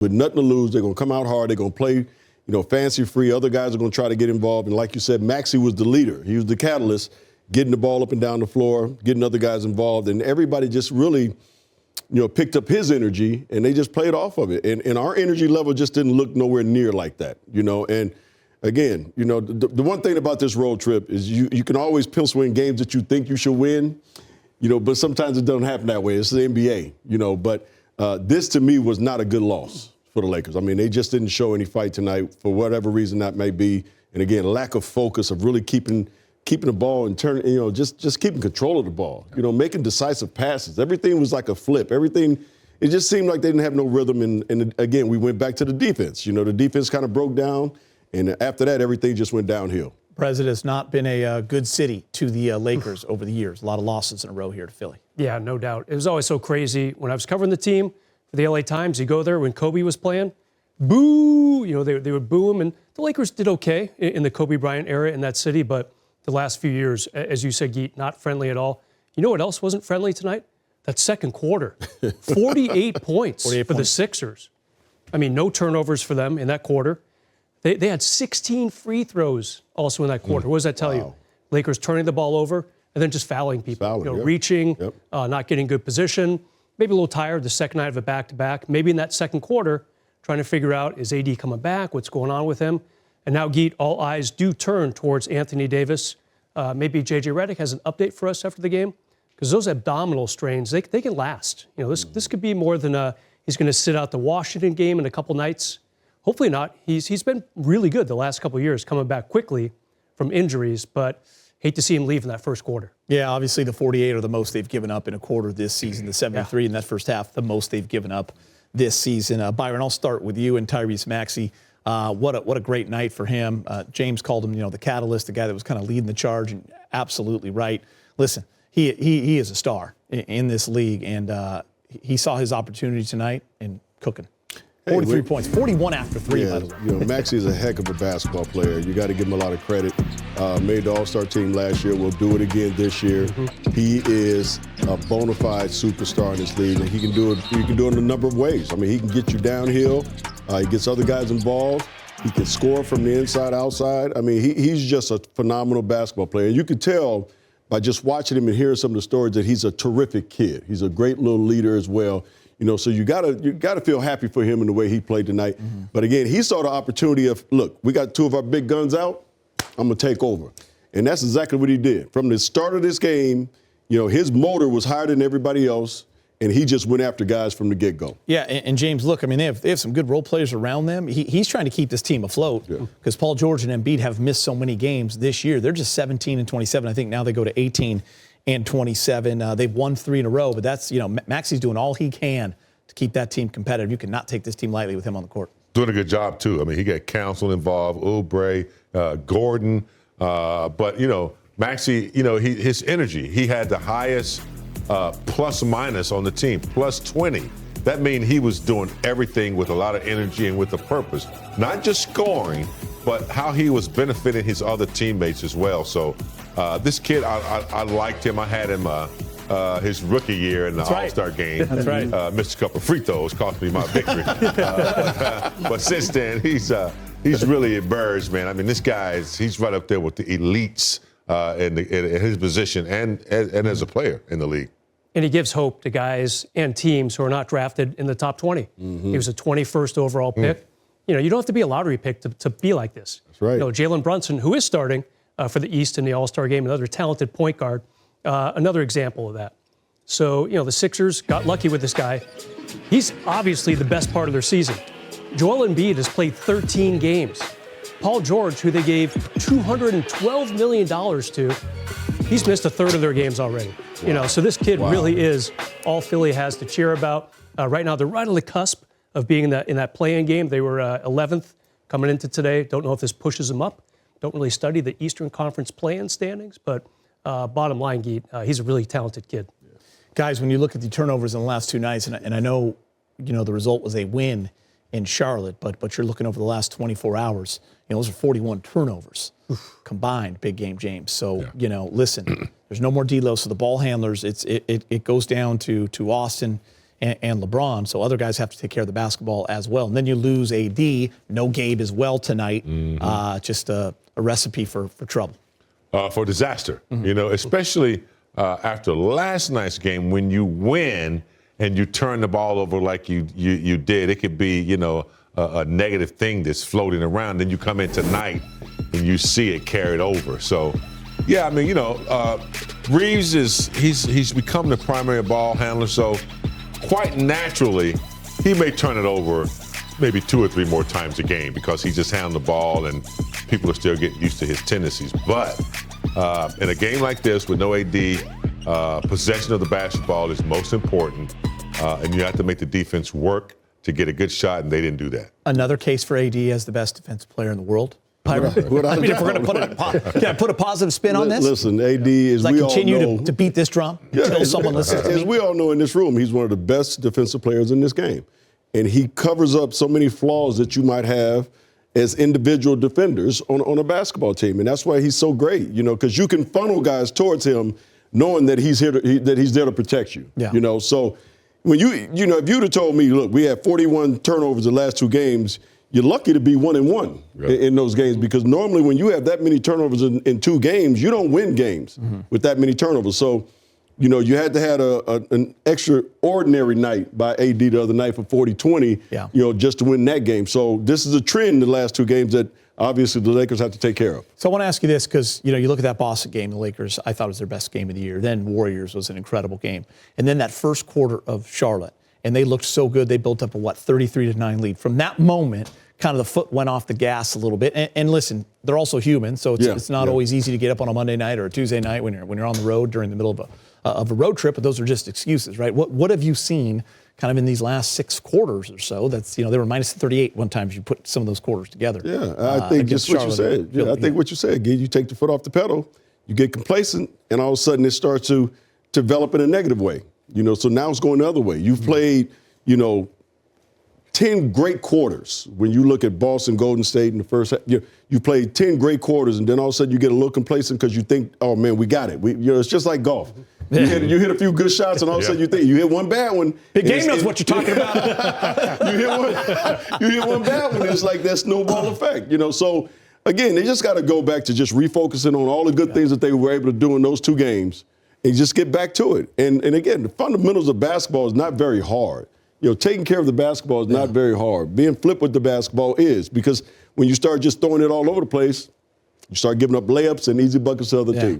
with nothing to lose. They're going to come out hard. They're going to play, fancy free. Other guys are going to try to get involved. And like you said, Maxey was the leader. He was the catalyst, getting the ball up and down the floor, getting other guys involved. And everybody just really, picked up his energy, and they just played off of it. And our energy level just didn't look nowhere near like that, And again, the one thing about this road trip is you can always pencil in games that you think you should win, but sometimes it doesn't happen that way. It's the NBA, But this, to me, was not a good loss for the Lakers. I mean, they just didn't show any fight tonight for whatever reason that may be. And again, lack of focus of really keeping the ball and turning, just keeping control of the ball, making decisive passes. Everything was like a flip. Everything, it just seemed like they didn't have no rhythm. And again, we went back to the defense. The defense kind of broke down. And after that, everything just went downhill. President has not been a good city to the Lakers over the years. A lot of losses in a row here to Philly. Yeah, no doubt. It was always so crazy. When I was covering the team for the LA Times, you go there when Kobe was playing, boo, they would boo him. And the Lakers did okay in the Kobe Bryant era in that city. But the last few years, as you said, Geet, not friendly at all. You know what else wasn't friendly tonight? That second quarter. 48 points for the Sixers. I mean, no turnovers for them in that quarter. They had 16 free throws also in that quarter. What does that tell you? Lakers turning the ball over and then just fouling people. Reaching, not getting good position. Maybe a little tired the second night of a back-to-back. Maybe in that second quarter, trying to figure out, is AD coming back? What's going on with him? And now, Geet, all eyes do turn towards Anthony Davis. Maybe J.J. Redick has an update for us after the game. Because those abdominal strains, they can last. This could be more than he's going to sit out the Washington game in a couple nights. Hopefully not. He's been really good the last couple of years, coming back quickly from injuries, but hate to see him leave in that first quarter. Yeah, obviously the 48 are the most they've given up in a quarter this season. The 73 in that first half, the most they've given up this season. Byron, I'll start with you and Tyrese Maxey. What a great night for him. James called him, the catalyst, the guy that was kind of leading the charge, and absolutely right. Listen, he is a star in this league, and he saw his opportunity tonight and cooking. 43 points, 41 after three, by the way. Maxey is a heck of a basketball player. You got to give him a lot of credit. Made the All-Star team last year. We'll do it again this year. He is a bona fide superstar in this league, and he can do it. You can do it in a number of ways. I mean, he can get you downhill. He gets other guys involved. He can score from the inside, outside. I mean, he's just a phenomenal basketball player. You can tell by just watching him and hearing some of the stories that he's a terrific kid. He's a great little leader as well. So you gotta feel happy for him in the way he played tonight. But again, he saw the opportunity of, look, we got two of our big guns out. I'm gonna take over, and that's exactly what he did. From the start of this game, his motor was higher than everybody else, and he just went after guys from the get-go. Yeah, and James, look, I mean, they have some good role players around them. He's trying to keep this team afloat because Paul George and Embiid have missed so many games this year. They're just 17 and 27. I think now they go to 18 and 27. They've won 3 in a row, but that's, Maxey's doing all he can to keep that team competitive. You cannot take this team lightly with him on the court. Doing a good job, too. I mean, he got Counsell involved, Oubre, Gordon. But, Maxey, his energy, he had the highest plus minus on the team, plus 20. That means he was doing everything with a lot of energy and with a purpose. Not just scoring, but how he was benefiting his other teammates as well. So this kid, I liked him. I had him his rookie year in the All-Star game. That's right. Missed a couple of free throws, cost me my victory. But since then, he's really emerged, man. I mean, this guy he's right up there with the elites in his position and as a player in the league. And he gives hope to guys and teams who are not drafted in the top 20. He was a 21st overall pick. You don't have to be a lottery pick to be like this. That's right. Jalen Brunson, who is starting for the East in the All-Star game, another talented point guard, another example of that. So, the Sixers got lucky with this guy. He's obviously the best part of their season. Joel Embiid has played 13 games. Paul George, who they gave $212 million to, he's missed a third of their games already. Wow. So this kid really is all Philly has to cheer about. Right now, they're right on the cusp of being in that play-in game. They were 11th coming into today. Don't know if this pushes them up. Don't really study the Eastern Conference play-in standings, but bottom line, Geet, he's a really talented kid. Guys, when you look at the turnovers in the last 2 nights, and I know, the result was a win in Charlotte, but you're looking over the last 24 hours, those are 41 turnovers combined, big game, James. So, listen, there's no more D-Lo, so the ball handlers, it goes down to Austin and LeBron. So other guys have to take care of the basketball as well. And then you lose AD, no Gabe as well tonight. Just a recipe for trouble. For disaster, especially after last night's game when you win and you turn the ball over like you did. It could be, a negative thing that's floating around. Then you come in tonight and you see it carried over. So, yeah, I mean, Reeves he's become the primary ball handler. So quite naturally, he may turn it over maybe 2 or 3 more times a game because he just handled the ball and people are still getting used to his tendencies. But in a game like this with no AD, possession of the basketball is most important, and you have to make the defense work to get a good shot, and they didn't do that. Another case for AD as the best defensive player in the world. Pyro. If we're going to can I put a positive spin on this? Listen, AD is like we all continue know, to beat this drum until someone listens to me. As we all know in this room, he's one of the best defensive players in this game. And he covers up so many flaws that you might have as individual defenders on a basketball team. And that's why he's so great, because you can funnel guys towards him knowing that he's here that he's there to protect you. Yeah. So when if you'd have told me, look, we had 41 turnovers the last 2 games, you're lucky to be 1-1 in those games, because normally when you have that many turnovers in 2 games, you don't win games with that many turnovers. So, you had to have an extraordinary night by AD the other night for 40-20, just to win that game. So this is a trend in the last 2 games that obviously the Lakers have to take care of. So I want to ask you this, because, you look at that Boston game, the Lakers, I thought it was their best game of the year. Then Warriors was an incredible game. And then that first quarter of Charlotte, and they looked so good. They built up a 33-9 lead. From that moment, kind of the foot went off the gas a little bit. And listen, they're also human, so it's not always easy to get up on a Monday night or a Tuesday night when you're on the road during the middle of a road trip. But those are just excuses, right? What have you seen kind of in these last 6 quarters or so? That's they were minus 38 one time if you put some of those quarters together. Yeah, I think just what you said. I think what you said, Gee, you take the foot off the pedal, you get complacent, and all of a sudden it starts to develop in a negative way. So now it's going the other way. You've played, 10 great quarters. When you look at Boston, Golden State in the first half, you played 10 great quarters, and then all of a sudden you get a little complacent because you think, oh man, we got it. It's just like golf. You hit a few good shots, and all of a sudden you think you hit one bad one. Big game knows what you're talking about. you hit one bad one. It's like that snowball effect. So again, they just got to go back to just refocusing on all the good things that they were able to do in those 2 games, and just get back to it. And again, the fundamentals of basketball is not very hard. Taking care of the basketball is not very hard. Being flipped with the basketball is, because when you start just throwing it all over the place, you start giving up layups and easy buckets to other teams.